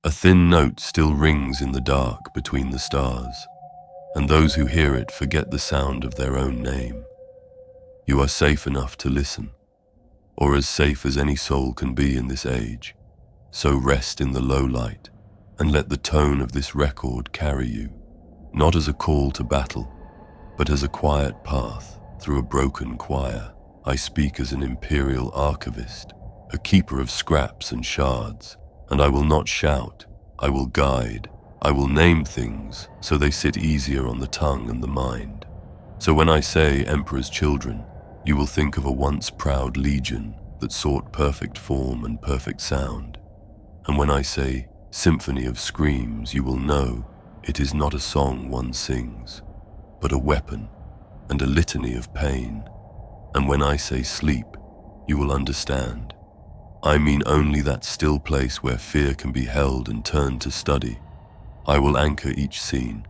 A thin note still rings in the dark between the stars, and those who hear it forget the sound of their own name. You are safe enough to listen, or as safe as any soul can be in this age. So rest in the low light, and let the tone of this record carry you, not as a call to battle, but as a quiet path through a broken choir. I speak as an Imperial archivist, a keeper of scraps and shards, and I will not shout, I will guide, I will name things so they sit easier on the tongue and the mind. So when I say Emperor's children, you will think of a once proud legion that sought perfect form and perfect sound. And when I say Symphony of Screams, you will know it is not a song one sings, but a weapon and a litany of pain. And when I say sleep, you will understand. I mean only that still place where fear can be held and turned to study. I will anchor each scene.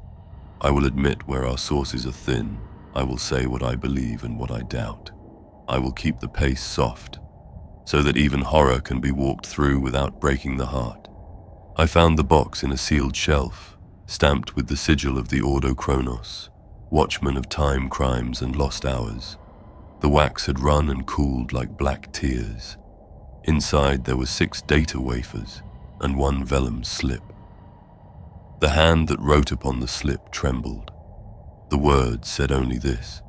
I will admit where our sources are thin. I will say what I believe and what I doubt. I will keep the pace soft, so that even horror can be walked through without breaking the heart. I found the box in a sealed shelf, stamped with the sigil of the Ordo Chronos, watchman of time, crimes, and lost hours. The wax had run and cooled like black tears. Inside there were 6 data wafers and 1 vellum slip. The hand that wrote upon the slip trembled. The words said only this: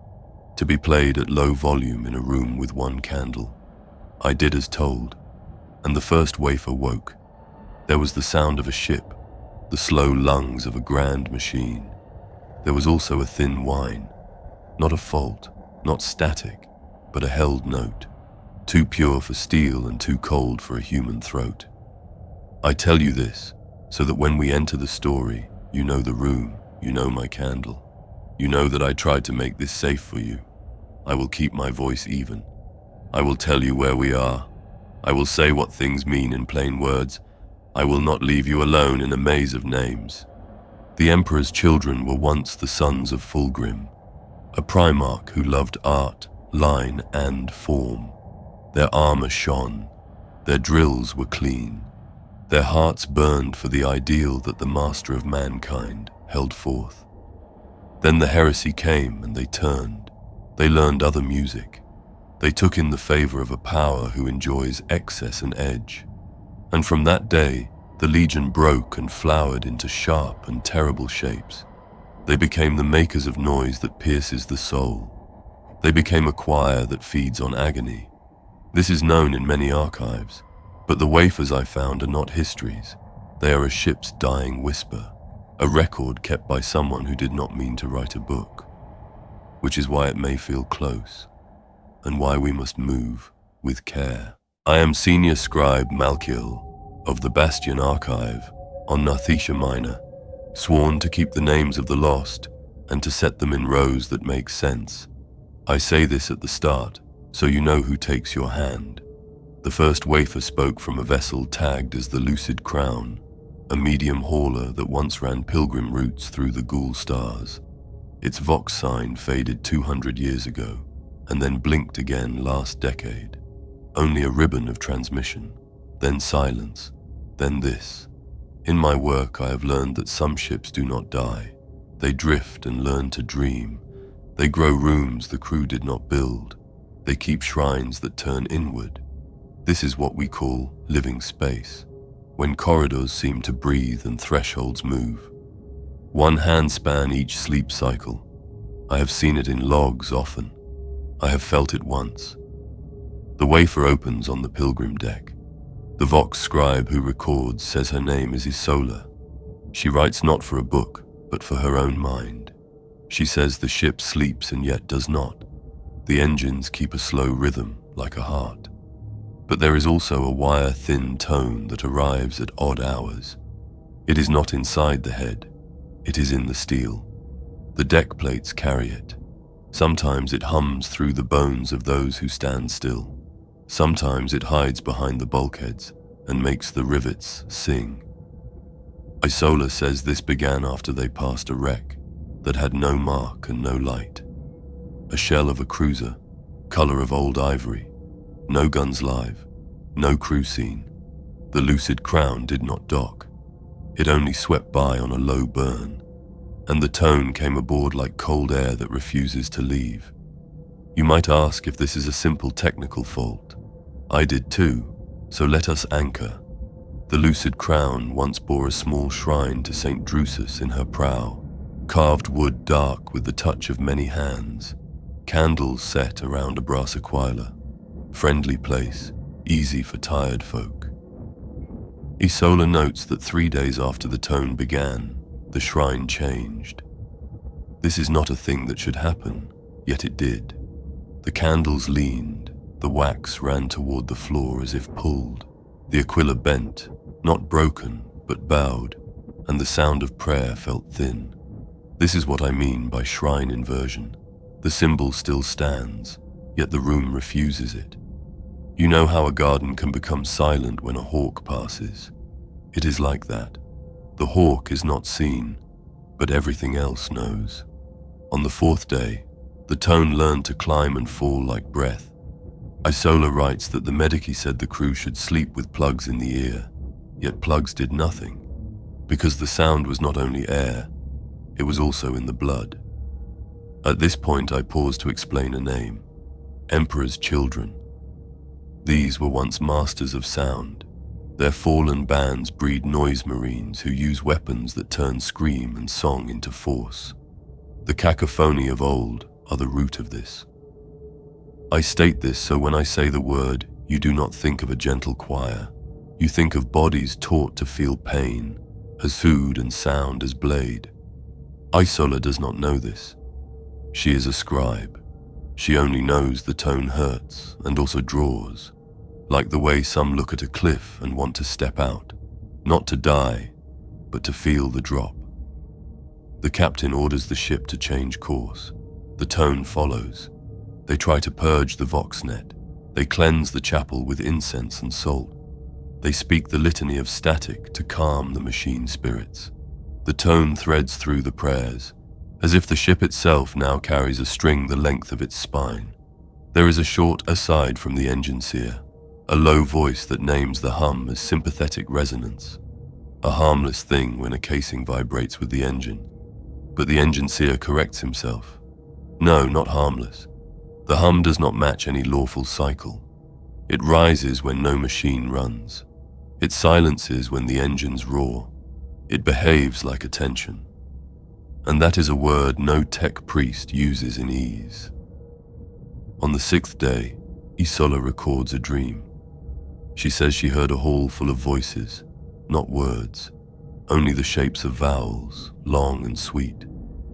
to be played at low volume in a room with 1 candle. I did as told, and the first wafer woke. There was the sound of a ship, the slow lungs of a grand machine. There was also a thin whine, not a fault, not static, but a held note, too pure for steel and too cold for a human throat. I tell you this, so that when we enter the story, you know the room, you know my candle. You know that I tried to make this safe for you. I will keep my voice even. I will tell you where we are. I will say what things mean in plain words. I will not leave you alone in a maze of names. The Emperor's children were once the sons of Fulgrim, a Primarch who loved art, line, and form. Their armor shone. Their drills were clean. Their hearts burned for the ideal that the master of mankind held forth. Then the heresy came and they turned. They learned other music. They took in the favor of a power who enjoys excess and edge. And from that day, the Legion broke and flowered into sharp and terrible shapes. They became the makers of noise that pierces the soul. They became a choir that feeds on agony. This is known in many archives, but the wafers I found are not histories. They are a ship's dying whisper, a record kept by someone who did not mean to write a book, which is why it may feel close, and why we must move with care. I am Senior Scribe Malkiel of the Bastion Archive on Narthesia Minor, sworn to keep the names of the lost and to set them in rows that make sense. I say this at the start, so you know who takes your hand. The first wafer spoke from a vessel tagged as the Lucid Crown, a medium hauler that once ran pilgrim routes through the Ghoul Stars. Its Vox sign faded 200 years ago, and then blinked again last decade. Only a ribbon of transmission, then silence, then this. In my work I have learned that some ships do not die. They drift and learn to dream. They grow rooms the crew did not build. They keep shrines that turn inward. This is what we call living space, when corridors seem to breathe and thresholds move. 1 handspan each sleep cycle. I have seen it in logs often. I have felt it once. The wafer opens on the pilgrim deck. The Vox scribe who records says her name is Isola. She writes not for a book, but for her own mind. She says the ship sleeps and yet does not. The engines keep a slow rhythm like a heart. But there is also a wire-thin tone that arrives at odd hours. It is not inside the head. It is in the steel. The deck plates carry it. Sometimes it hums through the bones of those who stand still. Sometimes it hides behind the bulkheads and makes the rivets sing. Isola says this began after they passed a wreck that had no mark and no light. A shell of a cruiser, color of old ivory. No guns live, no crew seen. The Lucid Crown did not dock. It only swept by on a low burn, and the tone came aboard like cold air that refuses to leave. You might ask if this is a simple technical fault. I did too, so let us anchor. The lucid crown once bore a small shrine to St. Drusus in her prow, carved wood dark with the touch of many hands, candles set around a brass aquila, friendly place, easy for tired folk. Isola notes that 3 days after the tone began, the shrine changed. This is not a thing that should happen, yet it did. The candles leaned, the wax ran toward the floor as if pulled, the aquila bent, not broken, but bowed, and the sound of prayer felt thin. This is what I mean by shrine inversion. The symbol still stands, yet the room refuses it. You know how a garden can become silent when a hawk passes. It is like that. The hawk is not seen, but everything else knows. On the 4th day, the tone learned to climb and fall like breath. Isola writes that the medici said the crew should sleep with plugs in the ear, yet plugs did nothing, because the sound was not only air, it was also in the blood. At this point I paused to explain a name: Emperor's Children. These were once masters of sound. Their fallen bands breed noise marines who use weapons that turn scream and song into force. The cacophony of old are the root of this. I state this so when I say the word, you do not think of a gentle choir. You think of bodies taught to feel pain, as food and sound as blade. Isola does not know this. She is a scribe. She only knows the tone hurts and also draws, like the way some look at a cliff and want to step out, not to die, but to feel the drop. The captain orders the ship to change course. The tone follows. They try to purge the voxnet. They cleanse the chapel with incense and salt. They speak the litany of static to calm the machine spirits. The tone threads through the prayers, as if the ship itself now carries a string the length of its spine. There is a short aside from the engine seer, a low voice that names the hum as sympathetic resonance, a harmless thing when a casing vibrates with the engine. But the engine seer corrects himself. No, not harmless. The hum does not match any lawful cycle. It rises when no machine runs. It silences when the engines roar. It behaves like attention. And that is a word no tech priest uses in ease. On the 6th day, Isola records a dream. She says she heard a hall full of voices, not words, only the shapes of vowels, long and sweet,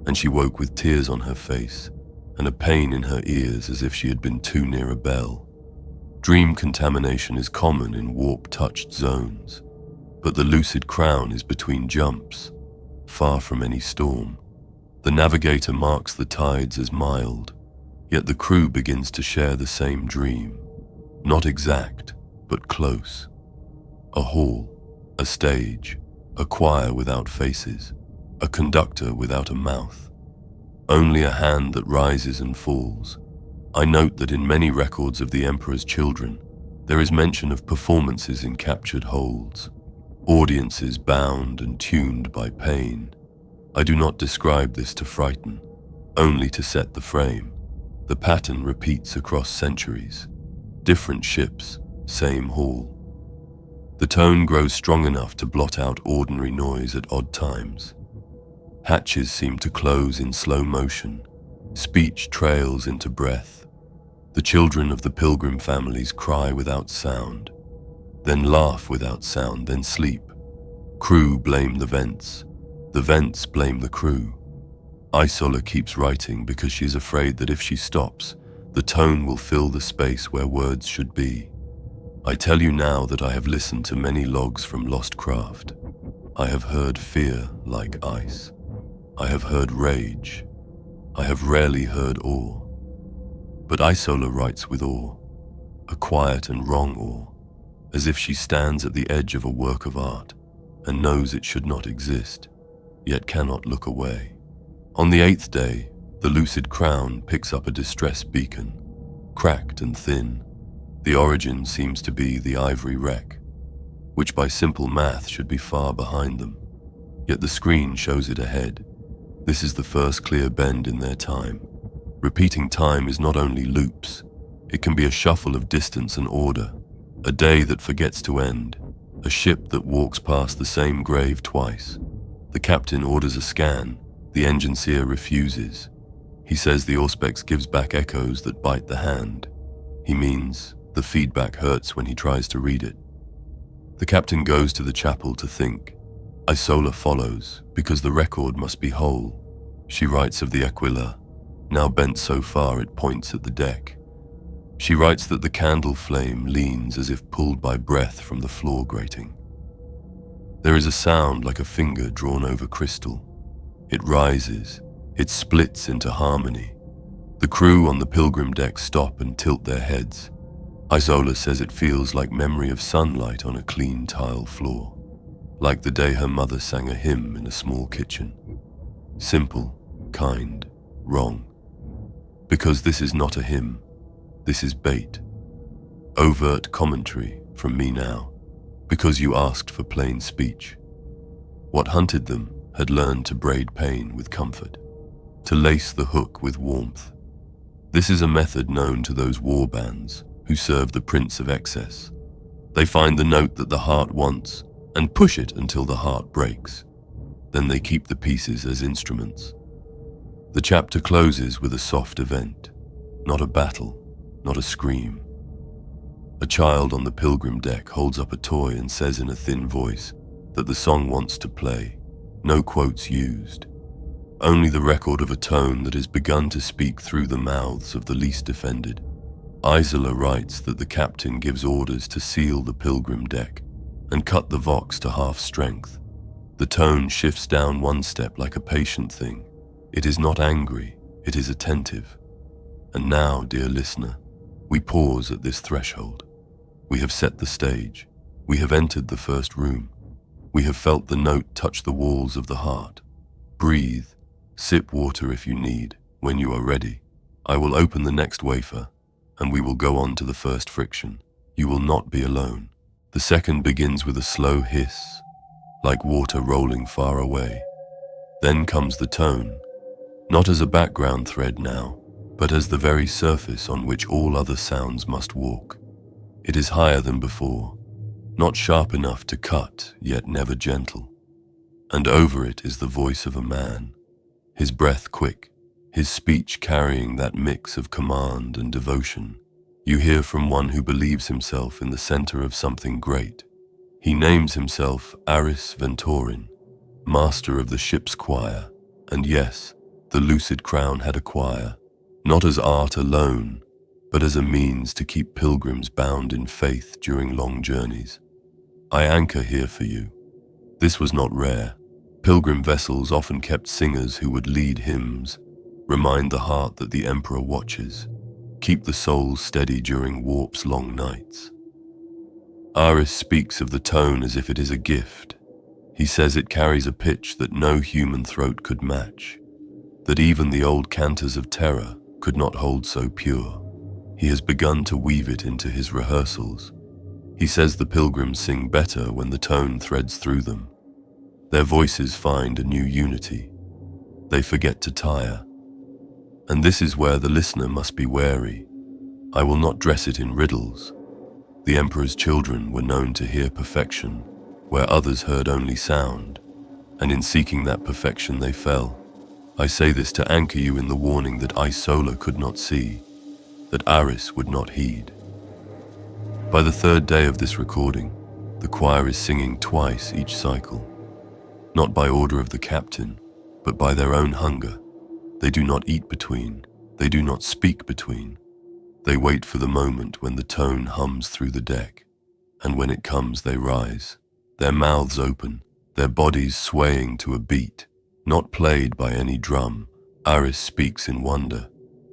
and she woke with tears on her face and a pain in her ears as if she had been too near a bell. Dream contamination is common in warp-touched zones, but the lucid crown is between jumps, far from any storm. The navigator marks the tides as mild, yet the crew begins to share the same dream. Not exact, but close. A hall, a stage, a choir without faces, a conductor without a mouth. Only a hand that rises and falls. I note that in many records of the Emperor's Children, there is mention of performances in captured holds, audiences bound and tuned by pain. I do not describe this to frighten, only to set the frame. The pattern repeats across centuries. Different ships, same hall. The tone grows strong enough to blot out ordinary noise at odd times. Hatches seem to close in slow motion. Speech trails into breath. The children of the pilgrim families cry without sound, then laugh without sound, then sleep. Crew blame the vents blame the crew. Isola keeps writing because she is afraid that if she stops, the tone will fill the space where words should be. I tell you now that I have listened to many logs from lost craft. I have heard fear like ice. I have heard rage. I have rarely heard awe. But Isola writes with awe, a quiet and wrong awe, as if she stands at the edge of a work of art and knows it should not exist, yet cannot look away. On the 8th day, the lucid crown picks up a distress beacon, cracked and thin. The origin seems to be the ivory wreck, which by simple math should be far behind them. Yet the screen shows it ahead. This is the first clear bend in their time. Repeating time is not only loops, it can be a shuffle of distance and order, a day that forgets to end, a ship that walks past the same grave twice. The captain orders a scan, the engineer refuses. He says the auspex gives back echoes that bite the hand. He means the feedback hurts when he tries to read it. The captain goes to the chapel to think. Isola follows, because the record must be whole. She writes of the Aquila, now bent so far it points at the deck. She writes that the candle flame leans as if pulled by breath from the floor grating. There is a sound like a finger drawn over crystal. It rises, it splits into harmony. The crew on the pilgrim deck stop and tilt their heads. Isola says it feels like memory of sunlight on a clean tile floor, like the day her mother sang a hymn in a small kitchen. Simple, kind, wrong. Because this is not a hymn, this is bait. Overt commentary from me now, because you asked for plain speech. What hunted them had learned to braid pain with comfort, to lace the hook with warmth. This is a method known to those war bands who serve the prince of excess. They find the note that the heart wants and push it until the heart breaks. Then they keep the pieces as instruments. The chapter closes with a soft event, not a battle, not a scream. A child on the pilgrim deck holds up a toy and says in a thin voice that the song wants to play. No quotes used. Only the record of a tone that has begun to speak through the mouths of the least defended. Isola writes that the captain gives orders to seal the pilgrim deck and cut the vox to half strength. The tone shifts down one step like a patient thing. It is not angry, it is attentive. And now, dear listener, we pause at this threshold. We have set the stage. We have entered the first room. We have felt the note touch the walls of the heart. Breathe. Sip water if you need. When you are ready, I will open the next wafer, and we will go on to the first friction. You will not be alone. The second begins with a slow hiss, like water rolling far away. Then comes the tone, not as a background thread now, but as the very surface on which all other sounds must walk. It is higher than before, not sharp enough to cut, yet never gentle. And over it is the voice of a man, his breath quick, his speech carrying that mix of command and devotion. You hear from one who believes himself in the center of something great. He names himself Aris Ventorin, master of the ship's choir, and yes, the lucid crown had a choir, not as art alone, but as a means to keep pilgrims bound in faith during long journeys. I anchor here for you. This was not rare. Pilgrim vessels often kept singers who would lead hymns, remind the heart that the emperor watches, keep the soul steady during warp's long nights. Aris speaks of the tone as if it is a gift. He says it carries a pitch that no human throat could match, that even the old cantors of terror could not hold so pure. He has begun to weave it into his rehearsals. He says the pilgrims sing better when the tone threads through them. Their voices find a new unity. They forget to tire. And this is where the listener must be wary. I will not dress it in riddles. The emperor's children were known to hear perfection, where others heard only sound, and in seeking that perfection they fell. I say this to anchor you in the warning that Isola could not see, that Aris would not heed. By the third day of this recording, the choir is singing twice each cycle, not by order of the captain, but by their own hunger. They do not eat between, they do not speak between. They wait for the moment when the tone hums through the deck, and when it comes they rise, their mouths open, their bodies swaying to a beat, not played by any drum. Aris speaks in wonder.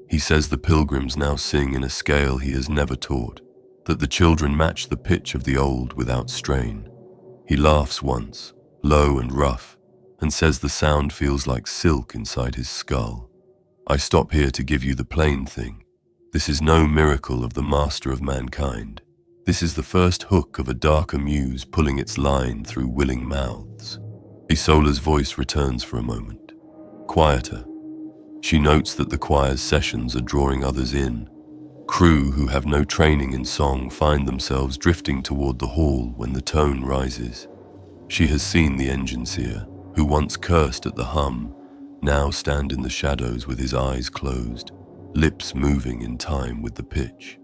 He says the pilgrims now sing in a scale he has never taught, that the children match the pitch of the old without strain. He laughs once, low and rough, and says the sound feels like silk inside his skull. I stop here to give you the plain thing. This is no miracle of the master of mankind. This is the first hook of a darker muse pulling its line through willing mouths. Isola's voice returns for a moment, quieter. She notes that the choir's sessions are drawing others in. Crew who have no training in song find themselves drifting toward the hall when the tone rises. She has seen the engine seer, who once cursed at the hum, now stand in the shadows with his eyes closed, lips moving in time with the pitch.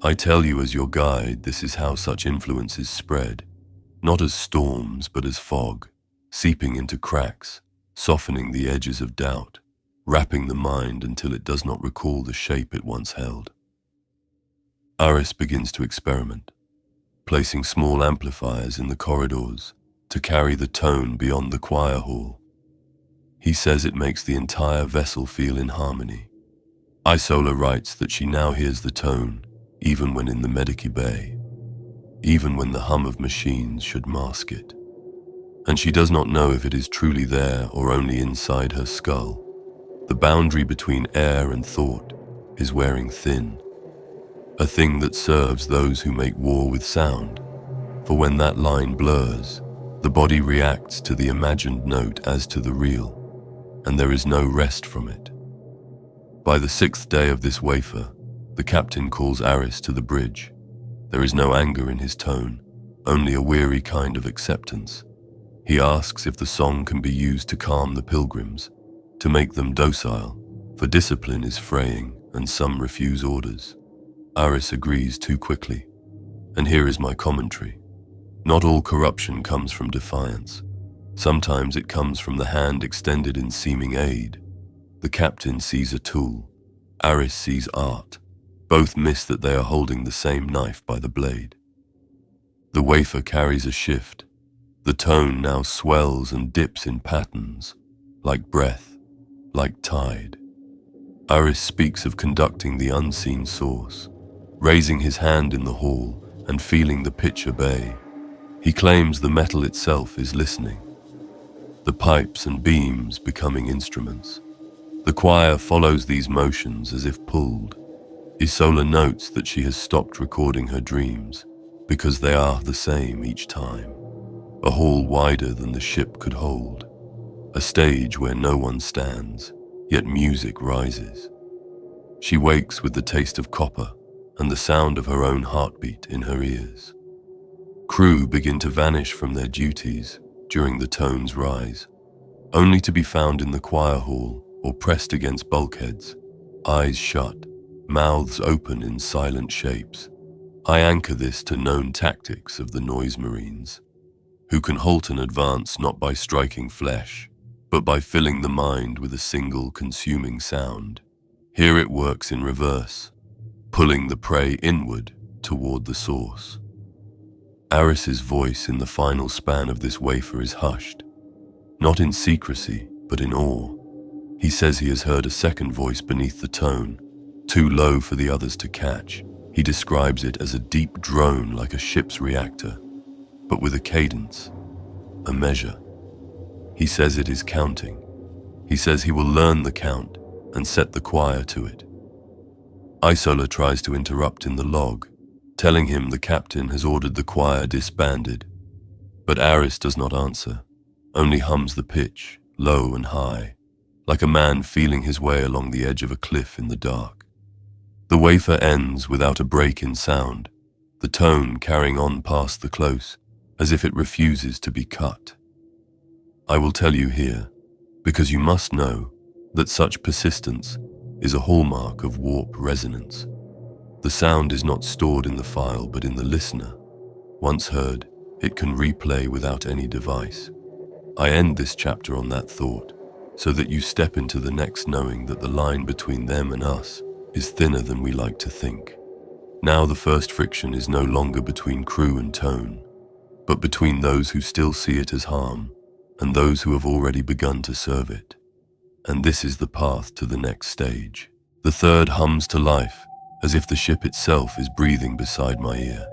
I tell you as your guide, this is how such influences spread, not as storms but as fog, seeping into cracks, softening the edges of doubt, wrapping the mind until it does not recall the shape it once held. Aris begins to experiment, placing small amplifiers in the corridors to carry the tone beyond the choir hall. He says it makes the entire vessel feel in harmony. Isola writes that she now hears the tone, even when in the Medici Bay, even when the hum of machines should mask it. And she does not know if it is truly there or only inside her skull. The boundary between air and thought is wearing thin, a thing that serves those who make war with sound, for when that line blurs, the body reacts to the imagined note as to the real, and there is no rest from it. By the 6th day of this wafer, the captain calls Aris to the bridge. There is no anger in his tone, only a weary kind of acceptance. He asks if the song can be used to calm the pilgrims, to make them docile, for discipline is fraying and some refuse orders. Aris agrees too quickly, and here is my commentary. Not all corruption comes from defiance. Sometimes it comes from the hand extended in seeming aid. The captain sees a tool. Aris sees art. Both miss that they are holding the same knife by the blade. The wafer carries a shift. The tone now swells and dips in patterns, like breath, like tide. Aris speaks of conducting the unseen source, raising his hand in the hall and feeling the pitch obey. He claims the metal itself is listening, the pipes and beams becoming instruments. The choir follows these motions as if pulled. Isola notes that she has stopped recording her dreams because they are the same each time. A hall wider than the ship could hold, a stage where no one stands, yet music rises. She wakes with the taste of copper and the sound of her own heartbeat in her ears. Crew begin to vanish from their duties during the tone's rise, only to be found in the choir hall or pressed against bulkheads, eyes shut, mouths open in silent shapes. I anchor this to known tactics of the noise marines, who can halt an advance not by striking flesh, but by filling the mind with a single consuming sound. Here it works in reverse, pulling the prey inward toward the source. Aris's voice in the final span of this wafer is hushed, not in secrecy, but in awe. He says he has heard a second voice beneath the tone, too low for the others to catch. He describes it as a deep drone like a ship's reactor, but with a cadence, a measure. He says it is counting. He says he will learn the count and set the choir to it. Isola tries to interrupt in the log, telling him the captain has ordered the choir disbanded. But Aris does not answer, only hums the pitch, low and high, like a man feeling his way along the edge of a cliff in the dark. The wafer ends without a break in sound, the tone carrying on past the close, as if it refuses to be cut. I will tell you here, because you must know that such persistence is a hallmark of warp resonance. The sound is not stored in the file but in the listener. Once heard, it can replay without any device. I end this chapter on that thought, so that you step into the next knowing that the line between them and us is thinner than we like to think. Now the first friction is no longer between crew and tone, but between those who still see it as harm and those who have already begun to serve it. And this is the path to the next stage. The third hums to life, as if the ship itself is breathing beside my ear.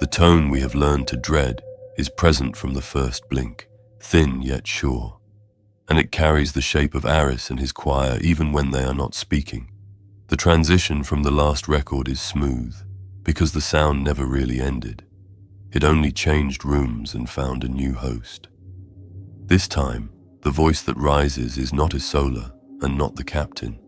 The tone we have learned to dread is present from the first blink, thin yet sure, and it carries the shape of Aris and his choir even when they are not speaking. The transition from the last record is smooth, because the sound never really ended. It only changed rooms and found a new host. This time, the voice that rises is not Isola and not the captain.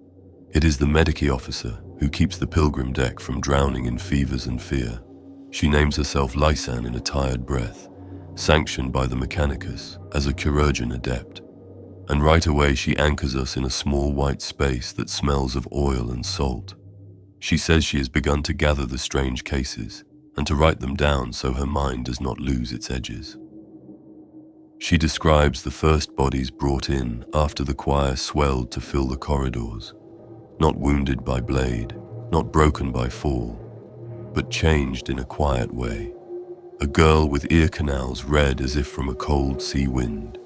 It is the medici officer who keeps the pilgrim deck from drowning in fevers and fear. She names herself Lysan in a tired breath, sanctioned by the Mechanicus as a chirurgeon adept. And right away she anchors us in a small white space that smells of oil and salt. She says she has begun to gather the strange cases and to write them down so her mind does not lose its edges. She describes the first bodies brought in after the choir swelled to fill the corridors, not wounded by blade, not broken by fall, but changed in a quiet way. A girl with ear canals red as if from a cold sea wind.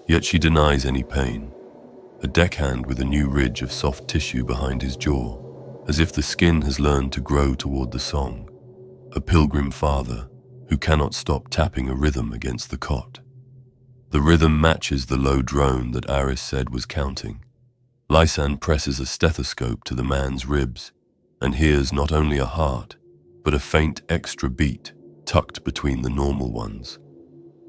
Yet she denies any pain. A deckhand with a new ridge of soft tissue behind his jaw, as if the skin has learned to grow toward the song. A pilgrim father who cannot stop tapping a rhythm against the cot. The rhythm matches the low drone that Aris said was counting. Lysan presses a stethoscope to the man's ribs and hears not only a heart, but a faint extra beat tucked between the normal ones.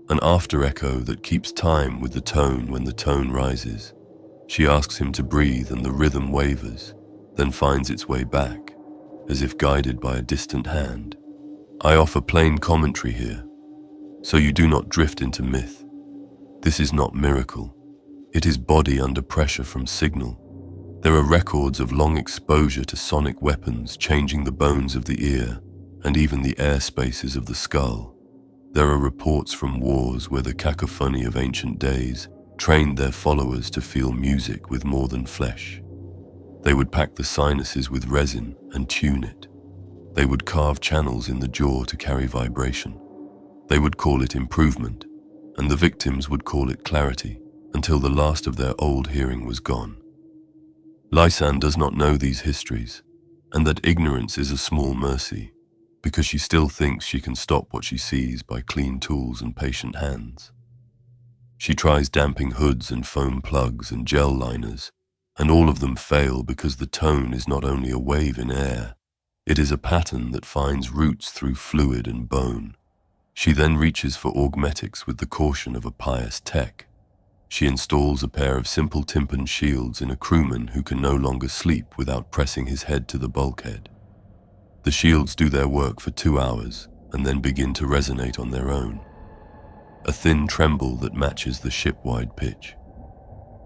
An after echo that keeps time with the tone when the tone rises. She asks him to breathe and the rhythm wavers, then finds its way back, as if guided by a distant hand. I offer plain commentary here, so you do not drift into myth. This is not miracle. It is body under pressure from signal. There are records of long exposure to sonic weapons changing the bones of the ear and even the air spaces of the skull. There are reports from wars where the cacophony of ancient days trained their followers to feel music with more than flesh. They would pack the sinuses with resin and tune it. They would carve channels in the jaw to carry vibration. They would call it improvement, and the victims would call it clarity until the last of their old hearing was gone. Lysan does not know these histories, and that ignorance is a small mercy, because she still thinks she can stop what she sees by clean tools and patient hands. She tries damping hoods and foam plugs and gel liners, and all of them fail because the tone is not only a wave in air, it is a pattern that finds roots through fluid and bone. She then reaches for augmetics with the caution of a pious tech. She installs a pair of simple tympan shields in a crewman who can no longer sleep without pressing his head to the bulkhead. The shields do their work for 2 hours and then begin to resonate on their own. A thin tremble that matches the ship-wide pitch.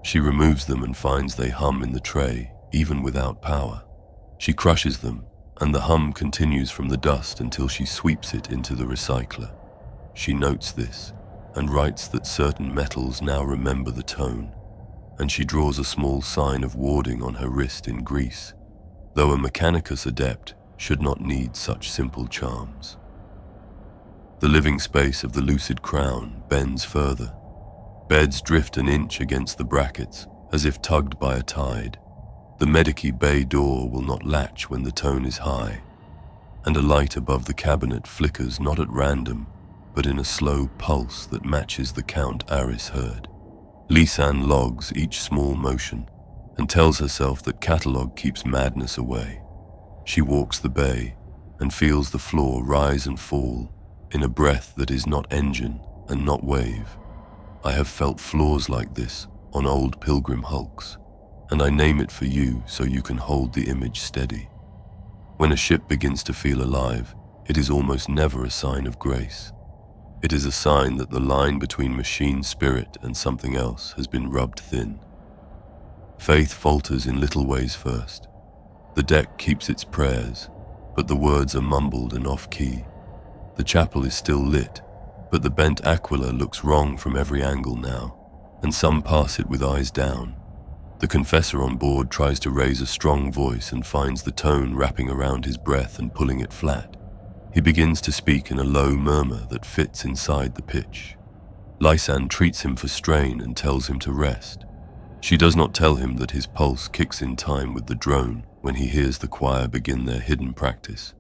She removes them and finds they hum in the tray, even without power. She crushes them, and the hum continues from the dust until she sweeps it into the recycler. She notes this, and writes that certain metals now remember the tone, and she draws a small sign of warding on her wrist in grease, though a Mechanicus adept should not need such simple charms. The living space of the lucid crown bends further. Beds drift an inch against the brackets, as if tugged by a tide. The Medici bay door will not latch when the tone is high, and a light above the cabinet flickers not at random, but in a slow pulse that matches the count Aris heard. Lysan logs each small motion and tells herself that catalogue keeps madness away. She walks the bay and feels the floor rise and fall in a breath that is not engine and not wave. I have felt floors like this on old pilgrim hulks, and I name it for you so you can hold the image steady. When a ship begins to feel alive, it is almost never a sign of grace. It is a sign that the line between machine spirit and something else has been rubbed thin. Faith falters in little ways first. The deck keeps its prayers, but the words are mumbled and off-key. The chapel is still lit, but the bent aquila looks wrong from every angle now, and some pass it with eyes down. The confessor on board tries to raise a strong voice and finds the tone wrapping around his breath and pulling it flat. He begins to speak in a low murmur that fits inside the pitch. Lysan treats him for strain and tells him to rest. She does not tell him that his pulse kicks in time with the drone when he hears the choir begin their hidden practice.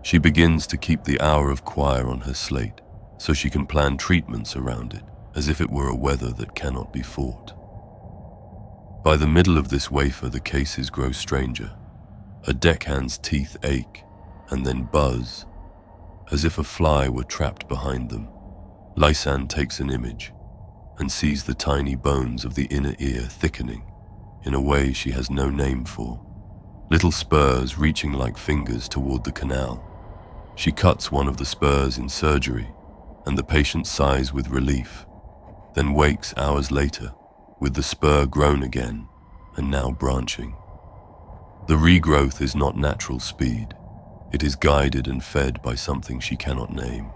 She begins to keep the hour of choir on her slate, so she can plan treatments around it, as if it were a weather that cannot be fought. By the middle of this wafer, the cases grow stranger. A deckhand's teeth ache, and then buzz, as if a fly were trapped behind them. Lysan takes an image. and sees the tiny bones of the inner ear thickening in a way she has no name for, little spurs reaching like fingers toward the canal. She cuts one of the spurs in surgery, and the patient sighs with relief, then wakes hours later with the spur grown again and now branching. The regrowth is not natural speed. It is guided and fed by something she cannot name.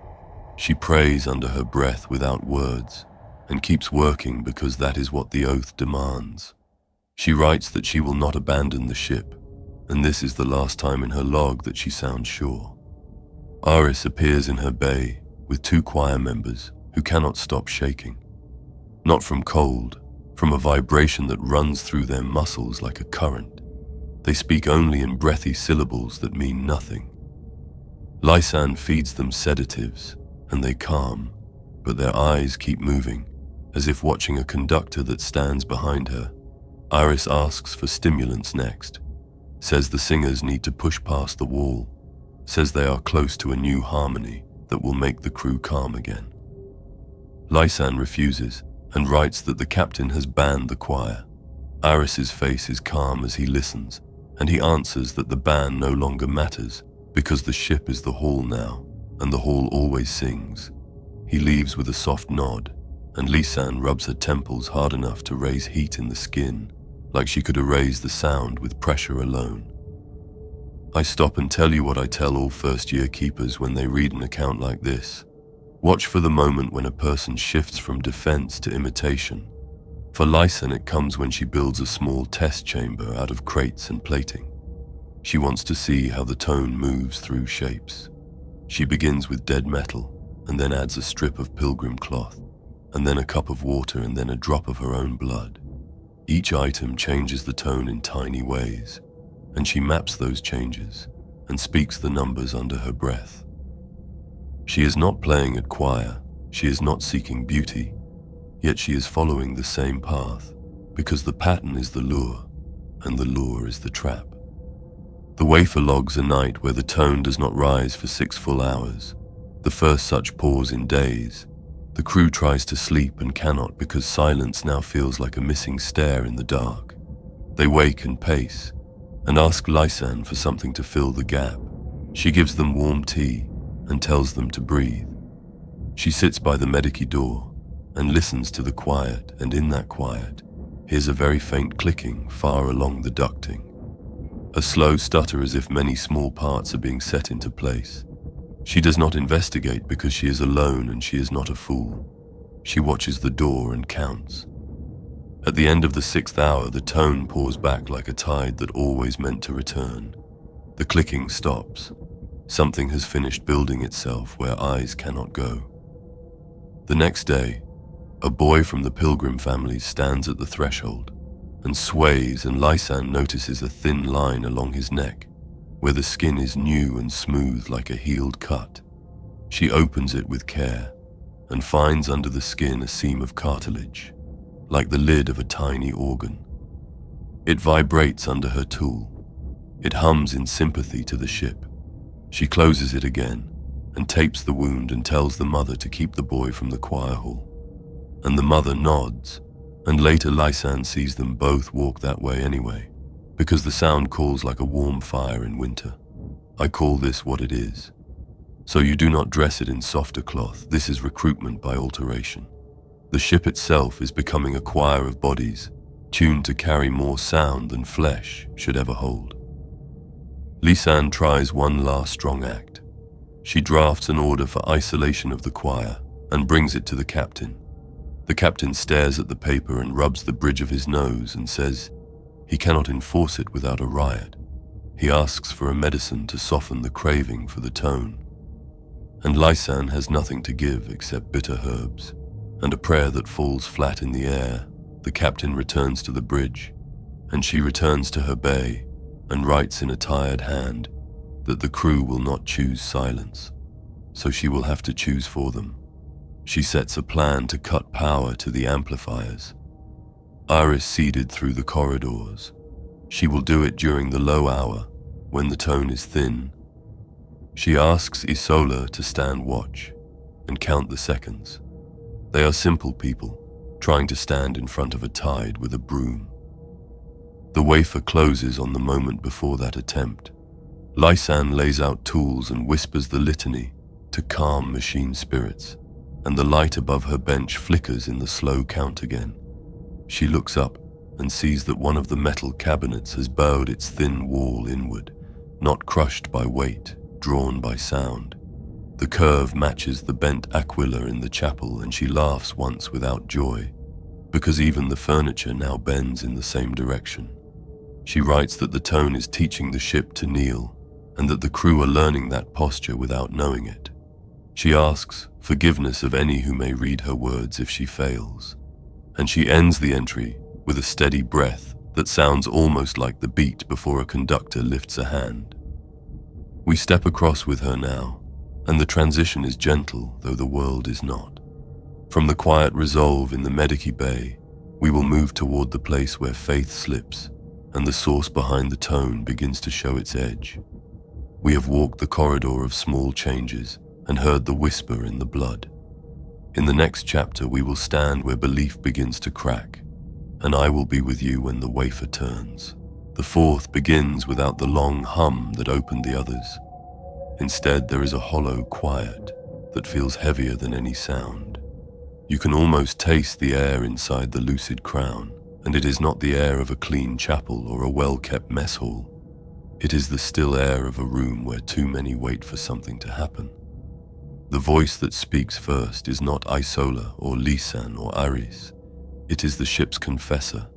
She prays under her breath without words and keeps working because that is what the oath demands. She writes that she will not abandon the ship, and this is the last time in her log that she sounds sure. Aris appears in her bay with 2 choir members who cannot stop shaking. Not from cold, from a vibration that runs through their muscles like a current. They speak only in breathy syllables that mean nothing. Lysan feeds them sedatives, and they calm, but their eyes keep moving, as if watching a conductor that stands behind her. Iris asks for stimulants next, says the singers need to push past the wall, says they are close to a new harmony that will make the crew calm again. Lysan refuses and writes that the captain has banned the choir. Iris's face is calm as he listens, and he answers that the ban no longer matters because the ship is the hall now, and the hall always sings. He leaves with a soft nod, and Lysan rubs her temples hard enough to raise heat in the skin, like she could erase the sound with pressure alone. I stop and tell you what I tell all first-year keepers when they read an account like this. Watch for the moment when a person shifts from defense to imitation. For Lysan, it comes when she builds a small test chamber out of crates and plating. She wants to see how the tone moves through shapes. She begins with dead metal, and then adds a strip of pilgrim cloth, and then a cup of water, and then a drop of her own blood. Each item changes the tone in tiny ways, and she maps those changes and speaks the numbers under her breath. She is not playing at choir, she is not seeking beauty, yet she is following the same path, because the pattern is the lure, and the lure is the trap. The wafer logs a night where the tone does not rise for 6 full hours, the first such pause in days. The crew tries to sleep and cannot because silence now feels like a missing stair in the dark. They wake and pace, and ask Lysan for something to fill the gap. She gives them warm tea and tells them to breathe. She sits by the medici door and listens to the quiet, and in that quiet hears a very faint clicking far along the ducting. A slow stutter as if many small parts are being set into place. She does not investigate because she is alone and she is not a fool. She watches the door and counts. At the end of the 6th hour, the tone pours back like a tide that always meant to return. The clicking stops. Something has finished building itself where eyes cannot go. The next day, a boy from the pilgrim family stands at the threshold and sways, and Lysan notices a thin line along his neck where the skin is new and smooth like a healed cut. She opens it with care and finds under the skin a seam of cartilage, like the lid of a tiny organ. It vibrates under her tool. It hums in sympathy to the ship. She closes it again and tapes the wound and tells the mother to keep the boy from the choir hall. And the mother nods, and later Lysan sees them both walk that way anyway, because the sound calls like a warm fire in winter. I call this what it is. So you do not dress it in softer cloth. This is recruitment by alteration. The ship itself is becoming a choir of bodies, tuned to carry more sound than flesh should ever hold. Lysan tries one last strong act. She drafts an order for isolation of the choir and brings it to the captain. The captain stares at the paper and rubs the bridge of his nose and says he cannot enforce it without a riot. He asks for a medicine to soften the craving for the tone. And Lysan has nothing to give except bitter herbs and a prayer that falls flat in the air. The captain returns to the bridge, and she returns to her bay and writes in a tired hand that the crew will not choose silence, so she will have to choose for them. She sets a plan to cut power to the amplifiers. Iris seeded through the corridors. She will do it during the low hour, when the tone is thin. She asks Isola to stand watch and count the seconds. They are simple people. trying to stand in front of a tide with a broom. The wafer closes on the moment before that attempt. Lysan lays out tools and whispers the litany to calm machine spirits, and the light above her bench flickers in the slow count again. She looks up and sees that one of the metal cabinets has bowed its thin wall inward, not crushed by weight, drawn by sound. The curve matches the bent aquila in the chapel, and she laughs once without joy, because even the furniture now bends in the same direction. She writes that the tone is teaching the ship to kneel, and that the crew are learning that posture without knowing it. She asks forgiveness of any who may read her words if she fails, and she ends the entry with a steady breath that sounds almost like the beat before a conductor lifts a hand. We step across with her now, and the transition is gentle, though the world is not. From the quiet resolve in the Medici Bay, we will move toward the place where faith slips, and the source behind the tone begins to show its edge. We have walked the corridor of small changes and heard the whisper in the blood. In the next chapter, we will stand where belief begins to crack, and I will be with you when the wafer turns. The fourth begins without the long hum that opened the others. Instead, there is a hollow quiet that feels heavier than any sound. You can almost taste the air inside the lucid crown, and it is not the air of a clean chapel or a well-kept mess hall. It is the still air of a room where too many wait for something to happen. The voice that speaks first is not Isola or Lysan or Aris. It is the ship's confessor,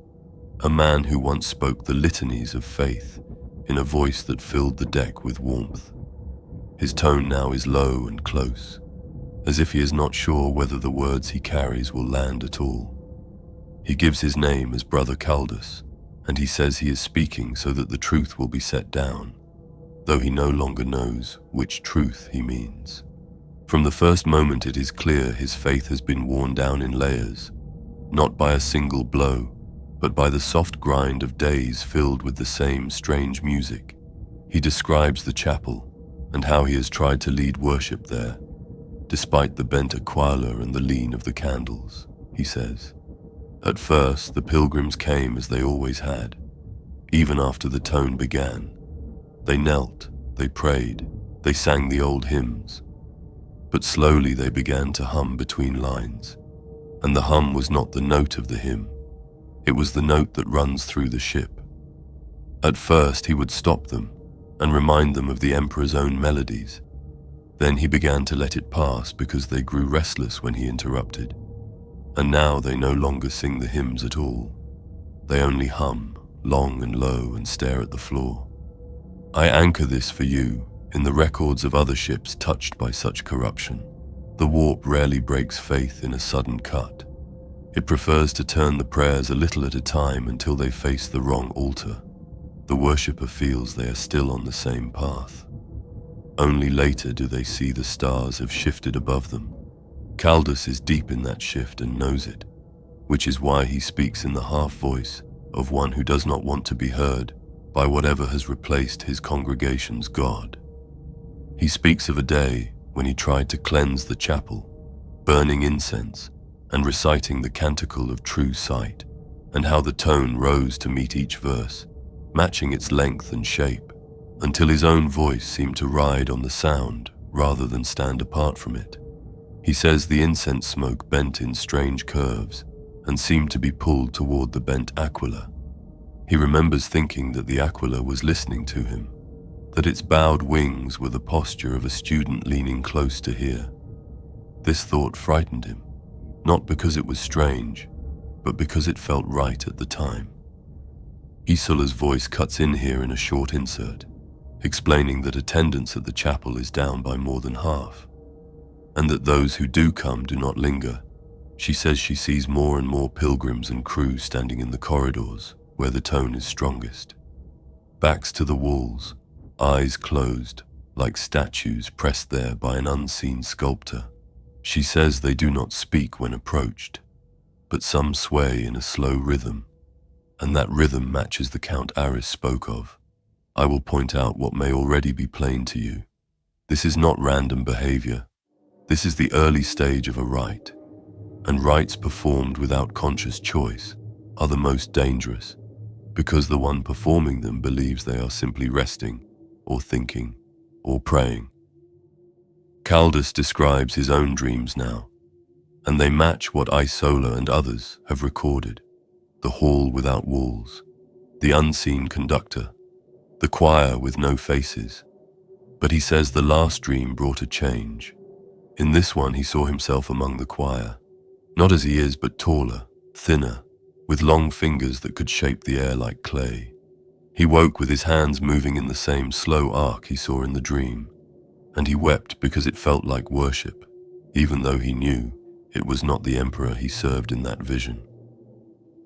a man who once spoke the litanies of faith in a voice that filled the deck with warmth. His tone now is low and close, as if he is not sure whether the words he carries will land at all. He gives his name as Brother Caldus, and he says he is speaking so that the truth will be set down, though he no longer knows which truth he means. From the first moment it is clear his faith has been worn down in layers, not by a single blow, but by the soft grind of days filled with the same strange music. He describes the chapel and how he has tried to lead worship there, despite the bent aquila and the lean of the candles, he says. At first, the pilgrims came as they always had, even after the tone began. They knelt, they prayed, they sang the old hymns. But slowly they began to hum between lines, and the hum was not the note of the hymn. It was the note that runs through the ship. At first he would stop them and remind them of the Emperor's own melodies. Then he began to let it pass because they grew restless when he interrupted. And now they no longer sing the hymns at all. They only hum, long and low, and stare at the floor. I anchor this for you in the records of other ships touched by such corruption. The warp rarely breaks faith in a sudden cut. It prefers to turn the prayers a little at a time until they face the wrong altar. The worshipper feels they are still on the same path. Only later do they see the stars have shifted above them. Caldus is deep in that shift and knows it, which is why he speaks in the half voice of one who does not want to be heard by whatever has replaced his congregation's God. He speaks of a day when he tried to cleanse the chapel, burning incense and reciting the canticle of true sight, and how the tone rose to meet each verse, matching its length and shape, until his own voice seemed to ride on the sound rather than stand apart from it. He says the incense smoke bent in strange curves and seemed to be pulled toward the bent aquila. He remembers thinking that the aquila was listening to him, that its bowed wings were the posture of a student leaning close to hear. This thought frightened him, not because it was strange, but because it felt right at the time. Isola's voice cuts in here in a short insert, explaining that attendance at the chapel is down by more than half, and that those who do come do not linger. She says she sees more and more pilgrims and crew standing in the corridors where the tone is strongest. Backs to the walls, eyes closed, like statues pressed there by an unseen sculptor. She says they do not speak when approached, but some sway in a slow rhythm, and that rhythm matches the Count Aris spoke of. I will point out what may already be plain to you. This is not random behavior. This is the early stage of a rite. and rites performed without conscious choice are the most dangerous, because the one performing them believes they are simply resting, or thinking, or praying. Caldus describes his own dreams now, and they match what Isola and others have recorded: the hall without walls, the unseen conductor, the choir with no faces. But he says the last dream brought a change. In this one he saw himself among the choir, not as he is, but taller, thinner, with long fingers that could shape the air like clay. He woke with his hands moving in the same slow arc he saw in the dream, and he wept because it felt like worship, even though he knew it was not the emperor he served in that vision.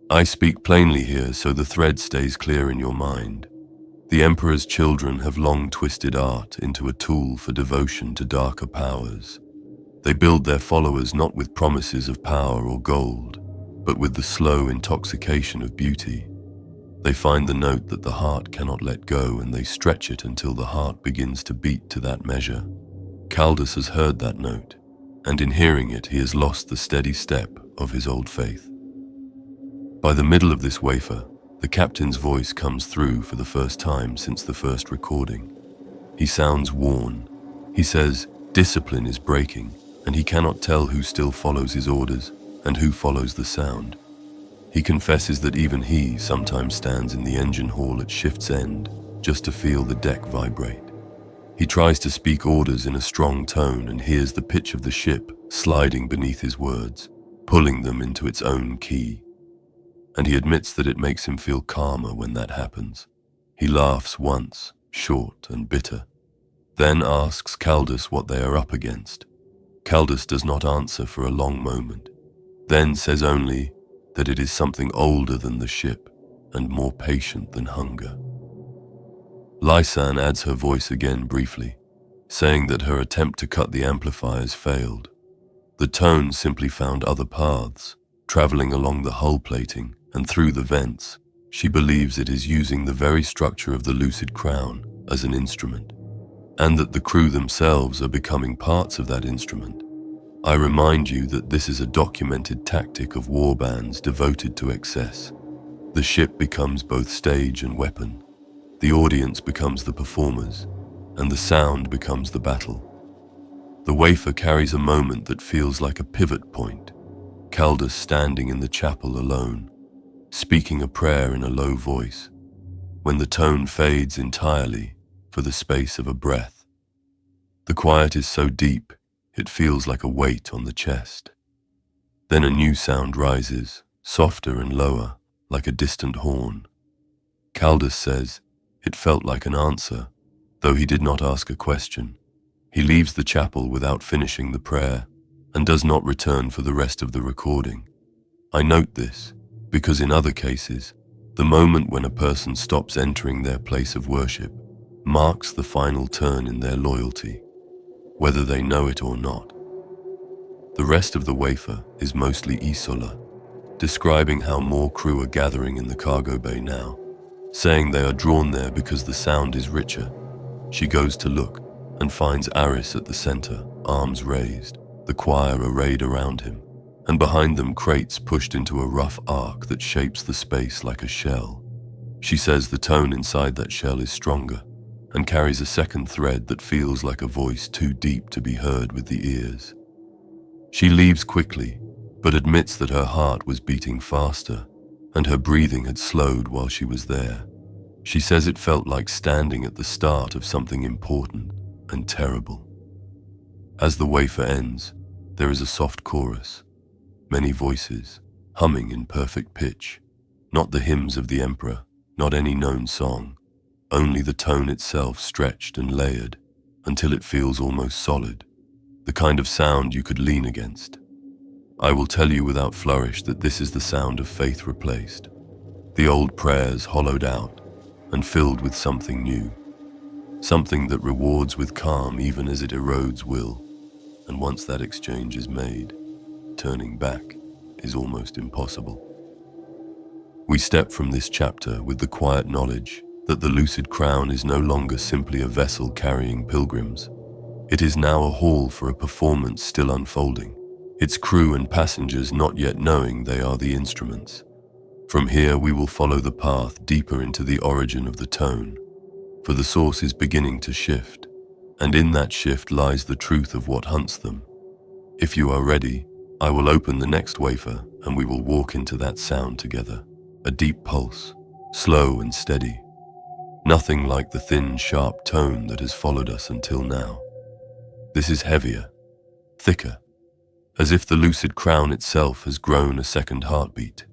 I speak plainly here so the thread stays clear in your mind. The emperor's children have long twisted art into a tool for devotion to darker powers. They build their followers not with promises of power or gold, but with the slow intoxication of beauty. They find the note that the heart cannot let go, and they stretch it until the heart begins to beat to that measure. Caldus has heard that note, and in hearing it he has lost the steady step of his old faith. By the middle of this wafer, the captain's voice comes through for the first time since the first recording. He sounds worn. He says discipline is breaking, and he cannot tell who still follows his orders and who follows the sound. He confesses that even he sometimes stands in the engine hall at shift's end just to feel the deck vibrate. He tries to speak orders in a strong tone and hears the pitch of the ship sliding beneath his words, pulling them into its own key. And he admits that it makes him feel calmer when that happens. He laughs once, short and bitter, then asks Caldus what they are up against. Caldus does not answer for a long moment, then says only that it is something older than the ship and more patient than hunger. Lysan adds her voice again briefly, saying that her attempt to cut the amplifiers failed. The tone simply found other paths, traveling along the hull plating and through the vents. She believes it is using the very structure of the lucid crown as an instrument, and that the crew themselves are becoming parts of that instrument. I remind you that this is a documented tactic of warbands devoted to excess. The ship becomes both stage and weapon. The audience becomes the performers, and the sound becomes the battle. The wafer carries a moment that feels like a pivot point. Caldus standing in the chapel alone, speaking a prayer in a low voice, when the tone fades entirely for the space of a breath. The quiet is so deep, it feels like a weight on the chest. Then a new sound rises, softer and lower, like a distant horn. Caldus says it felt like an answer, though he did not ask a question. He leaves the chapel without finishing the prayer, and does not return for the rest of the recording. I note this because in other cases, the moment when a person stops entering their place of worship marks the final turn in their loyalty, whether they know it or not. The rest of the wafer is mostly Isola, describing how more crew are gathering in the cargo bay now, saying they are drawn there because the sound is richer. She goes to look and finds Aris at the center, arms raised, the choir arrayed around him, and behind them crates pushed into a rough arc that shapes the space like a shell. She says the tone inside that shell is stronger and carries a second thread that feels like a voice too deep to be heard with the ears. She leaves quickly, but admits that her heart was beating faster and her breathing had slowed while she was there. She says it felt like standing at the start of something important and terrible. As the wafer ends, there is a soft chorus, many voices, humming in perfect pitch, not the hymns of the emperor, not any known song, only the tone itself stretched and layered until it feels almost solid, the kind of sound you could lean against. I will tell you without flourish that this is the sound of faith replaced, the old prayers hollowed out and filled with something new, something that rewards with calm even as it erodes will, and once that exchange is made, turning back is almost impossible. We step from this chapter with the quiet knowledge that the lucid crown is no longer simply a vessel carrying pilgrims. It is now a hall for a performance still unfolding, its crew and passengers not yet knowing they are the instruments. From here we will follow the path deeper into the origin of the tone, for the source is beginning to shift, and in that shift lies the truth of what hunts them. If you are ready, I will open the next wafer and we will walk into that sound together. A deep pulse, slow and steady. Nothing like the thin, sharp tone that has followed us until now. This is heavier, thicker, as if the lucid crown itself has grown a second heartbeat.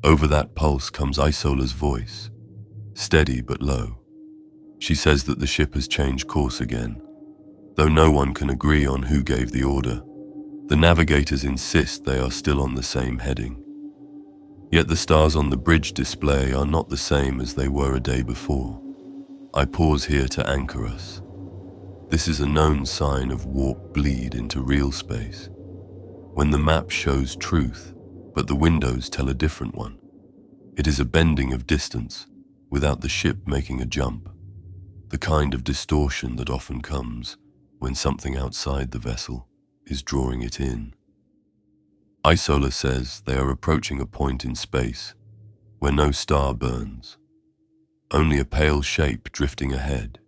Over that pulse comes Isola's voice, steady but low. She says that the ship has changed course again, though no one can agree on who gave the order. The navigators insist they are still on the same heading. Yet the stars on the bridge display are not the same as they were a day before. I pause here to anchor us. This is a known sign of warp bleed into real space, when the map shows truth, but the windows tell a different one. It is a bending of distance, without the ship making a jump, the kind of distortion that often comes when something outside the vessel is drawing it in. Isola says they are approaching a point in space where no star burns, only a pale shape drifting ahead.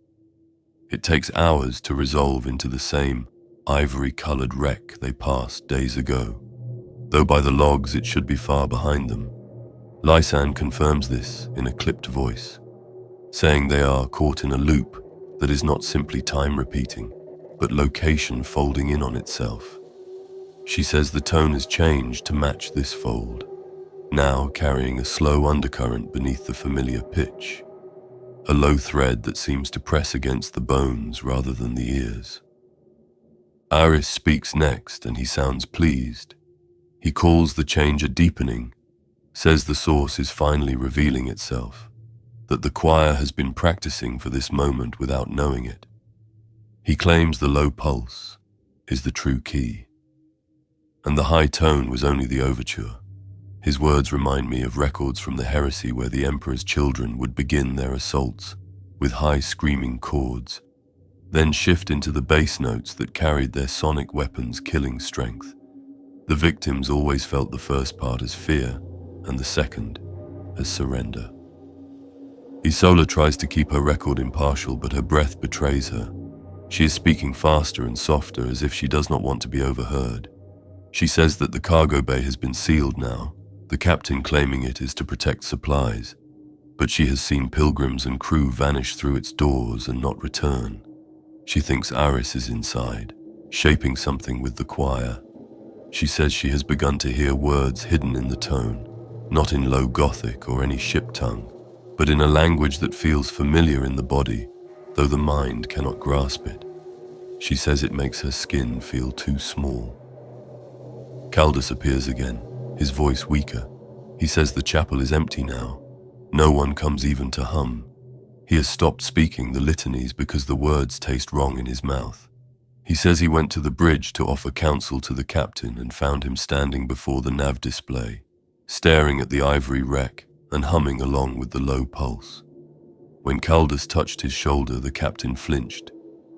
It takes hours to resolve into the same ivory-colored wreck they passed days ago, though by the logs it should be far behind them. Lysan confirms this in a clipped voice, saying they are caught in a loop that is not simply time repeating, but location folding in on itself. She says the tone has changed to match this fold, now carrying a slow undercurrent beneath the familiar pitch, a low thread that seems to press against the bones rather than the ears. Aris speaks next, and he sounds pleased. He calls the change a deepening, says the source is finally revealing itself, that the choir has been practicing for this moment without knowing it. He claims the low pulse is the true key, and the high tone was only the overture. His words remind me of records from the heresy where the Emperor's children would begin their assaults with high screaming chords, then shift into the bass notes that carried their sonic weapons' killing strength. The victims always felt the first part as fear and the second as surrender. Isola tries to keep her record impartial, but her breath betrays her. She is speaking faster and softer, as if she does not want to be overheard. She says that the cargo bay has been sealed now, the captain claiming it is to protect supplies, but she has seen pilgrims and crew vanish through its doors and not return. She thinks Aris is inside, shaping something with the choir. She says she has begun to hear words hidden in the tone, not in low Gothic or any ship tongue, but in a language that feels familiar in the body, though the mind cannot grasp it. She says it makes her skin feel too small. Caldus appears again, his voice weaker. He says the chapel is empty now. No one comes even to hum. He has stopped speaking the litanies because the words taste wrong in his mouth. He says he went to the bridge to offer counsel to the captain and found him standing before the nav display, staring at the ivory wreck and humming along with the low pulse. When Caldus touched his shoulder, the captain flinched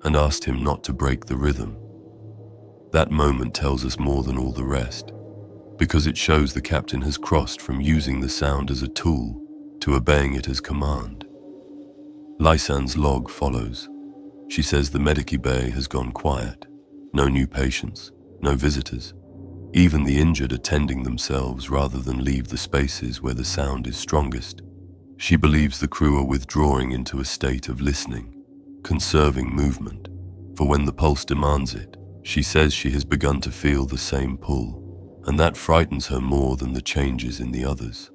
and asked him not to break the rhythm. That moment tells us more than all the rest, because it shows the captain has crossed from using the sound as a tool to obeying it as command. Lysan's log follows. She says the medici bay has gone quiet. No new patients, no visitors. Even the injured are tending themselves rather than leave the spaces where the sound is strongest. She believes the crew are withdrawing into a state of listening, conserving movement, for when the pulse demands it, she says she has begun to feel the same pull, and that frightens her more than the changes in the others.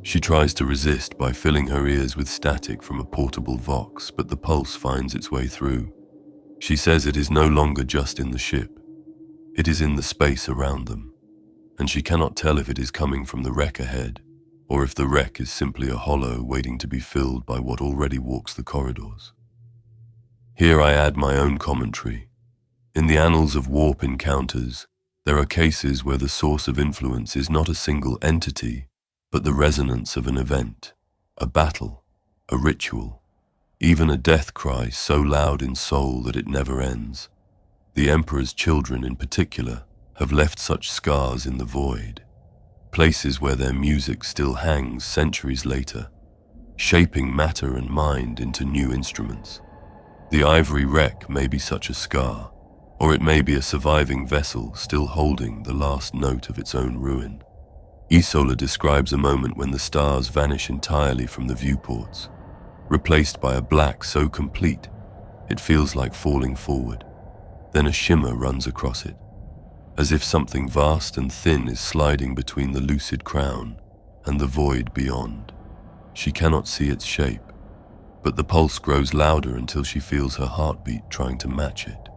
She tries to resist by filling her ears with static from a portable vox, but the pulse finds its way through. She says it is no longer just in the ship. It is in the space around them, and she cannot tell if it is coming from the wreck ahead, or if the wreck is simply a hollow waiting to be filled by what already walks the corridors. Here I add my own commentary. In the annals of warp encounters, there are cases where the source of influence is not a single entity, but the resonance of an event, a battle, a ritual, even a death cry so loud in soul that it never ends. The Emperor's children in particular have left such scars in the void, places where their music still hangs centuries later, shaping matter and mind into new instruments. The ivory wreck may be such a scar, or it may be a surviving vessel still holding the last note of its own ruin. Isola describes a moment when the stars vanish entirely from the viewports, replaced by a black so complete it feels like falling forward. Then a shimmer runs across it, as if something vast and thin is sliding between the lucid crown and the void beyond. She cannot see its shape, but the pulse grows louder until she feels her heartbeat trying to match it.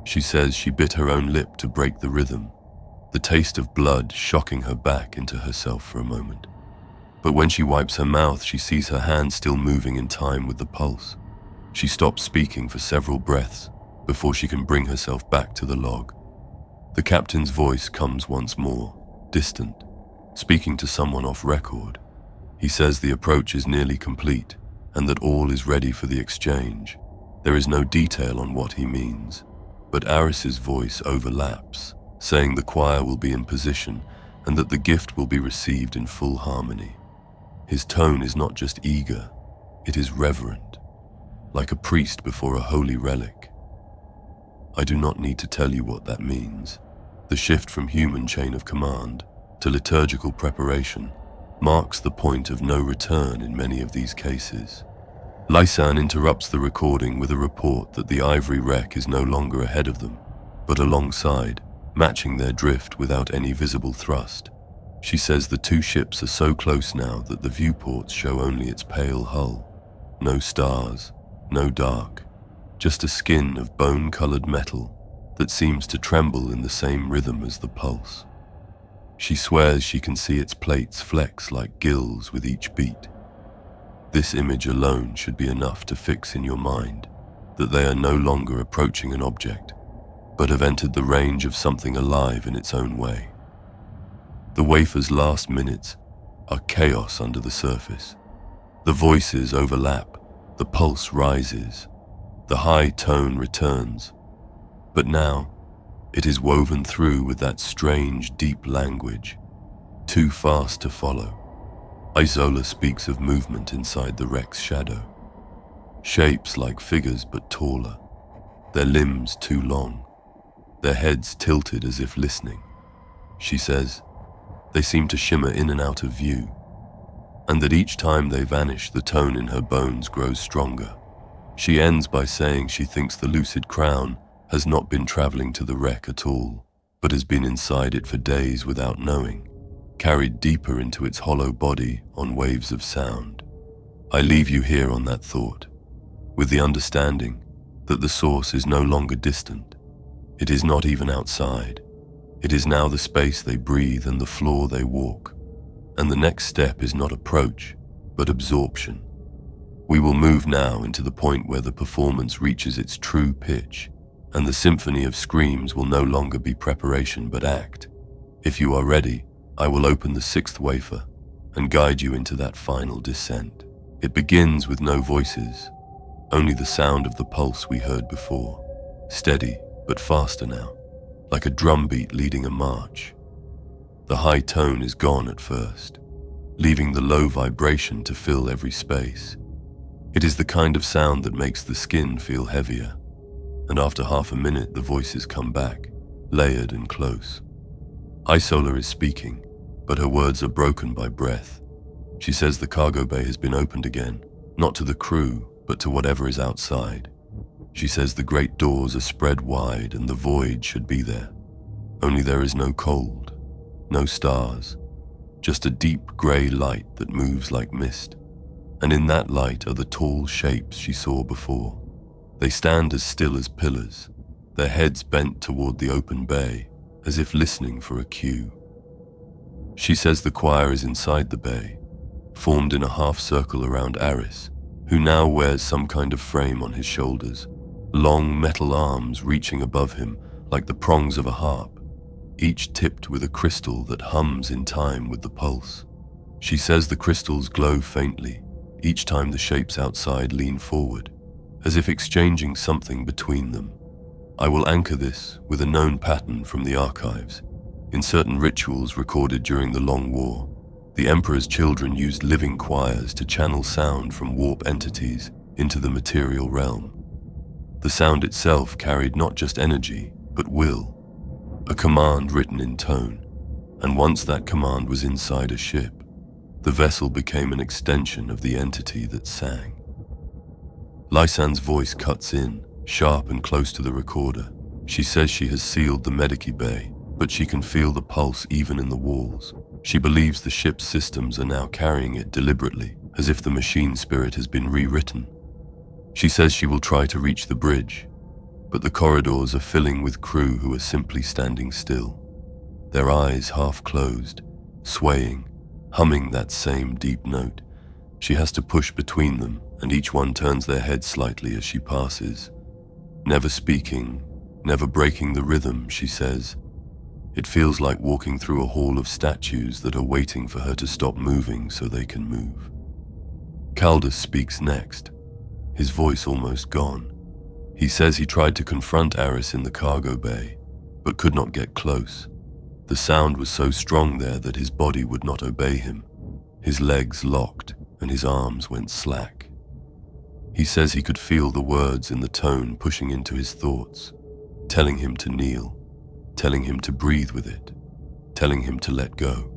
She says she bit her own lip to break the rhythm, the taste of blood shocking her back into herself for a moment. But when she wipes her mouth, she sees her hand still moving in time with the pulse. She stops speaking for several breaths before she can bring herself back to the log. The captain's voice comes once more, distant, speaking to someone off record. He says the approach is nearly complete and that all is ready for the exchange. There is no detail on what he means, but Aris's voice overlaps, saying the choir will be in position and that the gift will be received in full harmony. His tone is not just eager, it is reverent, like a priest before a holy relic. I do not need to tell you what that means. The shift from human chain of command to liturgical preparation marks the point of no return in many of these cases. Lysan interrupts the recording with a report that the ivory wreck is no longer ahead of them, but alongside, matching their drift without any visible thrust. She says the two ships are so close now that the viewports show only its pale hull. No stars, no dark, just a skin of bone-colored metal that seems to tremble in the same rhythm as the pulse. She swears she can see its plates flex like gills with each beat. This image alone should be enough to fix in your mind that they are no longer approaching an object, but have entered the range of something alive in its own way. The wafer's last minutes are chaos under the surface. The voices overlap, the pulse rises, the high tone returns, but now it is woven through with that strange, deep language, too fast to follow. Isola speaks of movement inside the wreck's shadow, shapes like figures but taller, their limbs too long, their heads tilted as if listening. She says they seem to shimmer in and out of view, and that each time they vanish, the tone in her bones grows stronger. She ends by saying she thinks the lucid crown has not been traveling to the wreck at all, but has been inside it for days without knowing, carried deeper into its hollow body on waves of sound. I leave you here on that thought, with the understanding that the source is no longer distant. It is not even outside. It is now the space they breathe and the floor they walk. And the next step is not approach, but absorption. We will move now into the point where the performance reaches its true pitch, and the Symphony of Screams will no longer be preparation but act. If you are ready, I will open the sixth wafer and guide you into that final descent. It begins with no voices, only the sound of the pulse we heard before, steady but faster now, like a drumbeat leading a march. The high tone is gone at first, leaving the low vibration to fill every space. It is the kind of sound that makes the skin feel heavier, and after half a minute the voices come back, layered and close. Isola is speaking, but her words are broken by breath. She says the cargo bay has been opened again, not to the crew, but to whatever is outside. She says the great doors are spread wide and the void should be there. Only there is no cold, no stars, just a deep grey light that moves like mist. And in that light are the tall shapes she saw before. They stand as still as pillars, their heads bent toward the open bay, as if listening for a cue. She says the choir is inside the bay, formed in a half circle around Aris, who now wears some kind of frame on his shoulders, long metal arms reaching above him like the prongs of a harp, each tipped with a crystal that hums in time with the pulse. She says the crystals glow faintly each time the shapes outside lean forward, as if exchanging something between them. I will anchor this with a known pattern from the archives. In certain rituals recorded during the Long War, the Emperor's children used living choirs to channel sound from warp entities into the material realm. The sound itself carried not just energy, but will, a command written in tone, and once that command was inside a ship, the vessel became an extension of the entity that sang. Lysan's voice cuts in, sharp and close to the recorder. She says she has sealed the medici bay, but she can feel the pulse even in the walls. She believes the ship's systems are now carrying it deliberately, as if the machine spirit has been rewritten. She says she will try to reach the bridge, but the corridors are filling with crew who are simply standing still, their eyes half closed, swaying, humming that same deep note. She has to push between them, and each one turns their head slightly as she passes. Never speaking, never breaking the rhythm, she says. It feels like walking through a hall of statues that are waiting for her to stop moving so they can move. Caldus speaks next, his voice almost gone. He says he tried to confront Aris in the cargo bay, but could not get close. The sound was so strong there that his body would not obey him. His legs locked and his arms went slack. He says he could feel the words in the tone pushing into his thoughts, telling him to kneel, telling him to breathe with it, telling him to let go.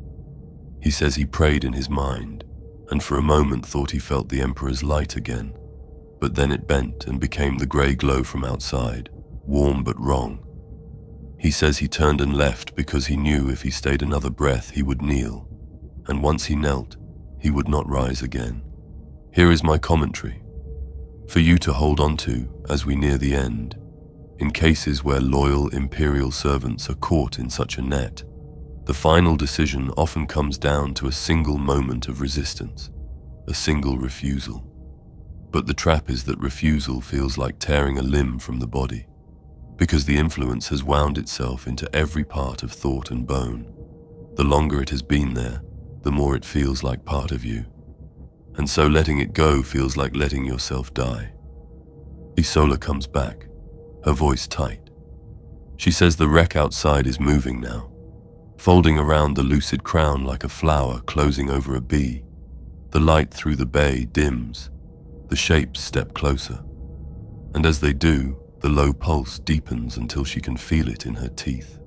He says he prayed in his mind, and for a moment thought he felt the Emperor's light again, but then it bent and became the grey glow from outside, warm but wrong. He says he turned and left because he knew if he stayed another breath he would kneel, and once he knelt, he would not rise again. Here is my commentary, for you to hold on to as we near the end. In cases where loyal Imperial servants are caught in such a net, the final decision often comes down to a single moment of resistance, a single refusal. But the trap is that refusal feels like tearing a limb from the body, because the influence has wound itself into every part of thought and bone. The longer it has been there, the more it feels like part of you. And so letting it go feels like letting yourself die. Isola comes back, her voice tight. She says the wreck outside is moving now, folding around the lucid crown like a flower closing over a bee. The light through the bay dims, the shapes step closer, and as they do, the low pulse deepens until she can feel it in her teeth.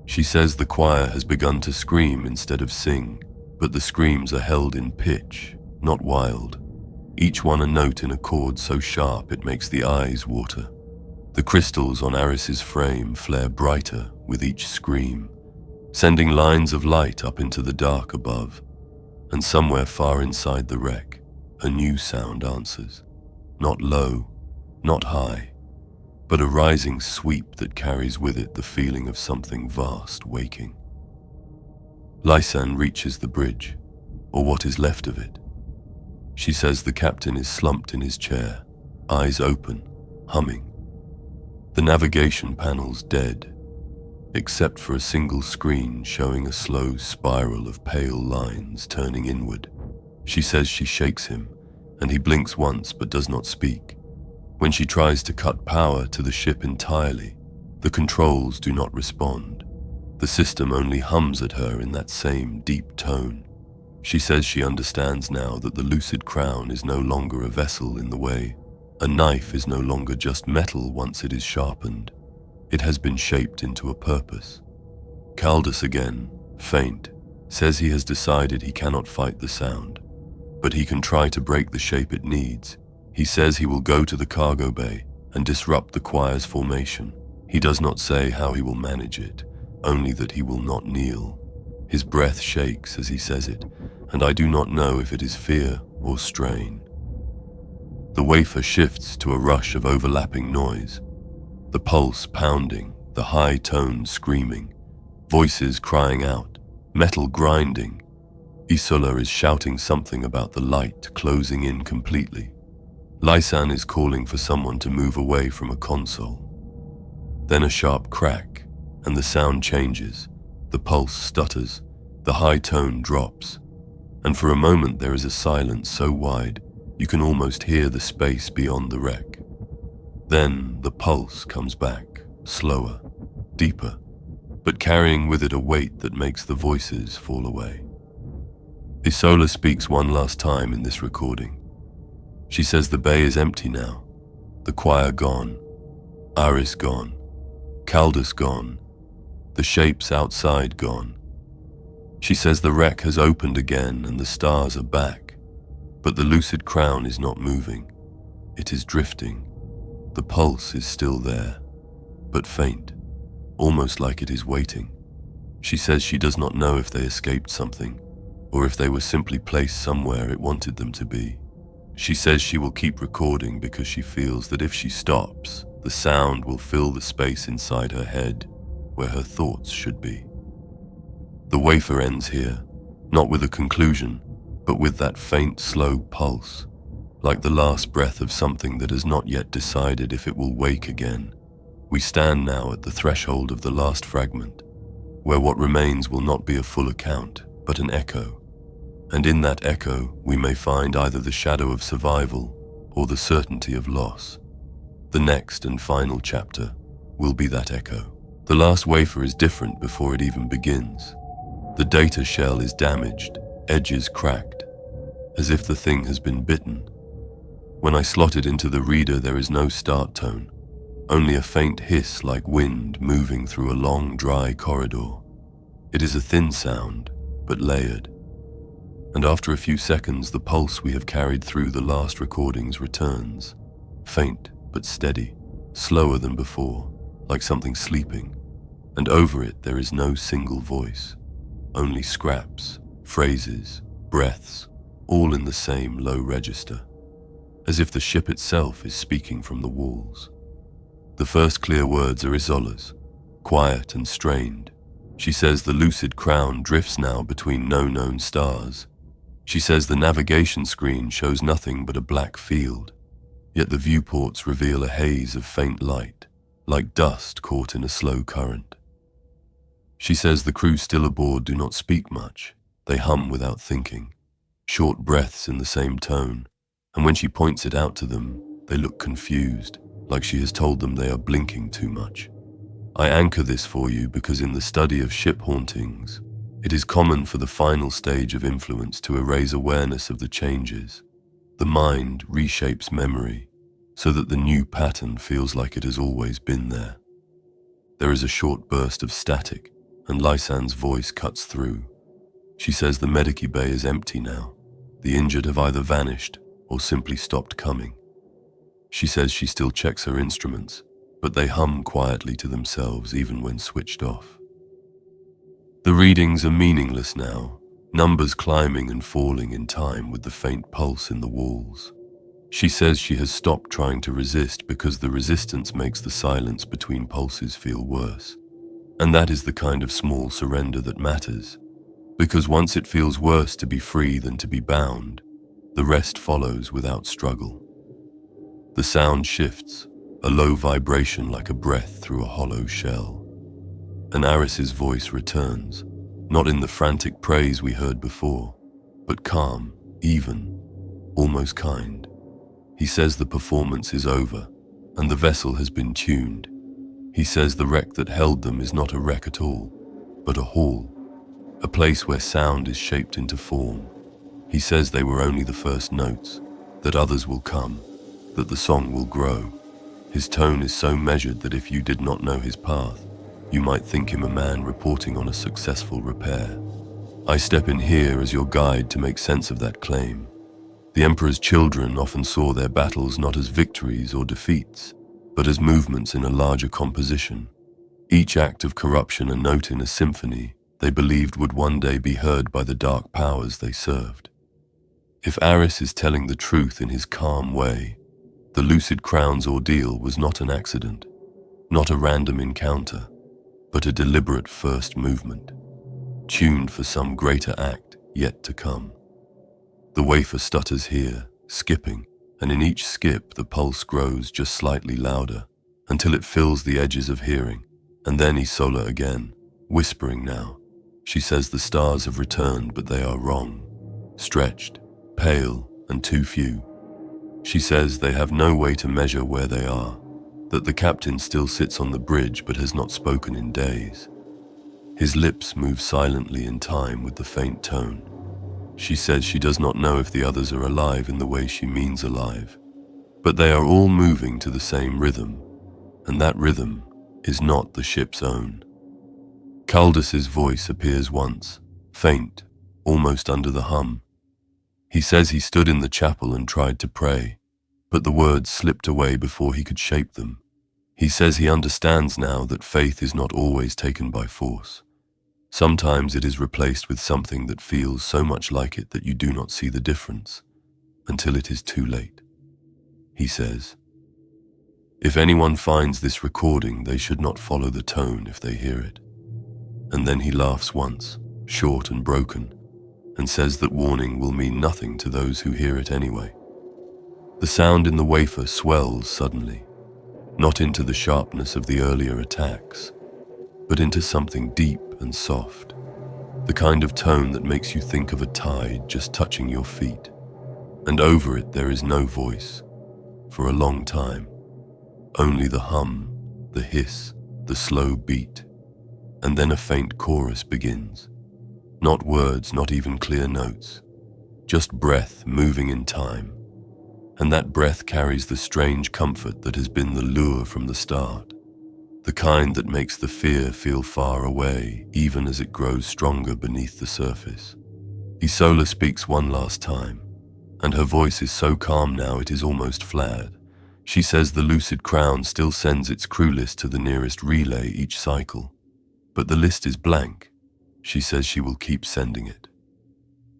She says the choir has begun to scream instead of sing, but the screams are held in pitch, not wild, each one a note in a chord so sharp it makes the eyes water. The crystals on Aris's frame flare brighter with each scream, sending lines of light up into the dark above, and somewhere far inside the wreck, a new sound answers, not low, not high, but a rising sweep that carries with it the feeling of something vast waking. Lysan reaches the bridge, or what is left of it. She says the captain is slumped in his chair, eyes open, humming. The navigation panel's dead, except for a single screen showing a slow spiral of pale lines turning inward. She says she shakes him, and he blinks once but does not speak. When she tries to cut power to the ship entirely, the controls do not respond. The system only hums at her in that same deep tone. She says she understands now that the lucid crown is no longer a vessel in the way. A knife is no longer just metal once it is sharpened. It has been shaped into a purpose. Caldus again, faint, says he has decided he cannot fight the sound, but he can try to break the shape it needs. He says he will go to the cargo bay and disrupt the choir's formation. He does not say how he will manage it, only that he will not kneel. His breath shakes as he says it, and I do not know if it is fear or strain. The wafer shifts to a rush of overlapping noise, the pulse pounding, the high tone screaming, voices crying out, metal grinding. Isola is shouting something about the light closing in completely. Lysan is calling for someone to move away from a console. Then a sharp crack, and the sound changes. The pulse stutters, the high tone drops, and for a moment there is a silence so wide you can almost hear the space beyond the wreck. Then the pulse comes back, slower, deeper, but carrying with it a weight that makes the voices fall away. Isola speaks one last time in this recording. She says the bay is empty now, the choir gone, Aris gone, Caldus gone, the shapes outside gone. She says the wreck has opened again and the stars are back, but the lucid crown is not moving. It is drifting. The pulse is still there, but faint, almost like it is waiting. She says she does not know if they escaped something, or if they were simply placed somewhere it wanted them to be. She says she will keep recording because she feels that if she stops, the sound will fill the space inside her head where her thoughts should be. The wafer ends here, not with a conclusion, but with that faint, slow pulse, like the last breath of something that has not yet decided if it will wake again. We stand now at the threshold of the last fragment, where what remains will not be a full account, but an echo. And in that echo, we may find either the shadow of survival or the certainty of loss. The next and final chapter will be that echo. The last wafer is different before it even begins. The data shell is damaged, edges cracked, as if the thing has been bitten. When I slot it into the reader, there is no start tone, only a faint hiss like wind moving through a long, dry corridor. It is a thin sound, but layered. And after a few seconds, the pulse we have carried through the last recordings returns, faint but steady, slower than before, like something sleeping. And over it there is no single voice, only scraps, phrases, breaths, all in the same low register, as if the ship itself is speaking from the walls. The first clear words are Isola's, quiet and strained. She says the lucid crown drifts now between no known stars. She says the navigation screen shows nothing but a black field, yet the viewports reveal a haze of faint light, like dust caught in a slow current. She says the crew still aboard do not speak much. They hum without thinking, short breaths in the same tone, and when she points it out to them, they look confused, like she has told them they are blinking too much. I anchor this for you because in the study of ship hauntings, it is common for the final stage of influence to erase awareness of the changes. The mind reshapes memory so that the new pattern feels like it has always been there. There is a short burst of static, and Lysan's voice cuts through. She says the medici bay is empty now. The injured have either vanished or simply stopped coming. She says she still checks her instruments, but they hum quietly to themselves even when switched off. The readings are meaningless now, numbers climbing and falling in time with the faint pulse in the walls. She says she has stopped trying to resist because the resistance makes the silence between pulses feel worse. And that is the kind of small surrender that matters, because once it feels worse to be free than to be bound, the rest follows without struggle. The sound shifts, a low vibration like a breath through a hollow shell. And Aris's voice returns, not in the frantic praise we heard before, but calm, even, almost kind. He says the performance is over, and the vessel has been tuned. He says the wreck that held them is not a wreck at all, but a hall, a place where sound is shaped into form. He says they were only the first notes, that others will come, that the song will grow. His tone is so measured that if you did not know his path, you might think him a man reporting on a successful repair. I step in here as your guide to make sense of that claim. The Emperor's children often saw their battles not as victories or defeats, but as movements in a larger composition. Each act of corruption a note in a symphony they believed would one day be heard by the dark powers they served. If Aris is telling the truth in his calm way, the Lucid Crown's ordeal was not an accident, not a random encounter, but a deliberate first movement, tuned for some greater act yet to come. The wafer stutters here, skipping, and in each skip the pulse grows just slightly louder, until it fills the edges of hearing, and then Isola again, whispering now. She says the stars have returned, but they are wrong, stretched, pale, and too few. She says they have no way to measure where they are. that the captain still sits on the bridge but has not spoken in days. His lips move silently in time with the faint tone. She says she does not know if the others are alive in the way she means alive, but they are all moving to the same rhythm, and that rhythm is not the ship's own. Caldus's voice appears once, faint, almost under the hum. He says he stood in the chapel and tried to pray, but the words slipped away before he could shape them. He says he understands now that faith is not always taken by force. Sometimes it is replaced with something that feels so much like it that you do not see the difference until it is too late. He says, "If anyone finds this recording, they should not follow the tone if they hear it." And then he laughs once, short and broken, and says that warning will mean nothing to those who hear it anyway. The sound in the wafer swells suddenly, not into the sharpness of the earlier attacks, but into something deep and soft, the kind of tone that makes you think of a tide just touching your feet. And over it there is no voice, for a long time, only the hum, the hiss, the slow beat, and then a faint chorus begins. Not words, not even clear notes, just breath moving in time. And that breath carries the strange comfort that has been the lure from the start, the kind that makes the fear feel far away, even as it grows stronger beneath the surface. Isola speaks one last time, and her voice is so calm now it is almost flat. She says the Lucid Crown still sends its crew list to the nearest relay each cycle, but the list is blank. She says she will keep sending it.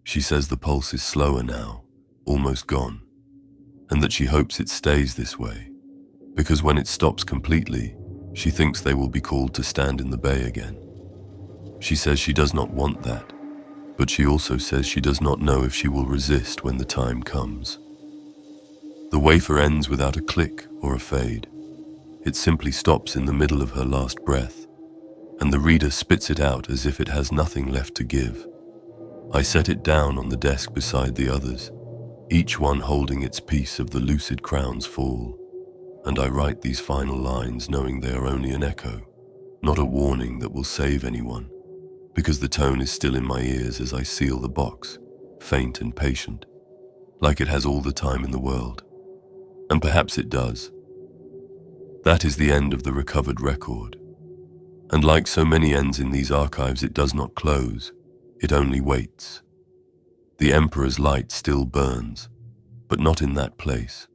She says the pulse is slower now, almost gone, and that she hopes it stays this way, because when it stops completely, she thinks they will be called to stand in the bay again. She says she does not want that, but she also says she does not know if she will resist when the time comes. The wafer ends without a click or a fade. It simply stops in the middle of her last breath, and the reader spits it out as if it has nothing left to give. I set it down on the desk beside the others, each one holding its piece of the Lucid Crown's fall, and I write these final lines knowing they are only an echo, not a warning that will save anyone, because the tone is still in my ears as I seal the box, faint and patient, like it has all the time in the world. And perhaps it does. That is the end of the recovered record. And like so many ends in these archives, it does not close, it only waits. The Emperor's light still burns, but not in that place,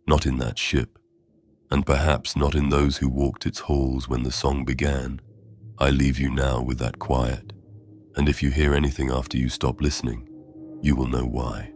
not in that ship, and perhaps not in those who walked its halls when the song began. I leave you now with that quiet, and if you hear anything after you stop listening, you will know why.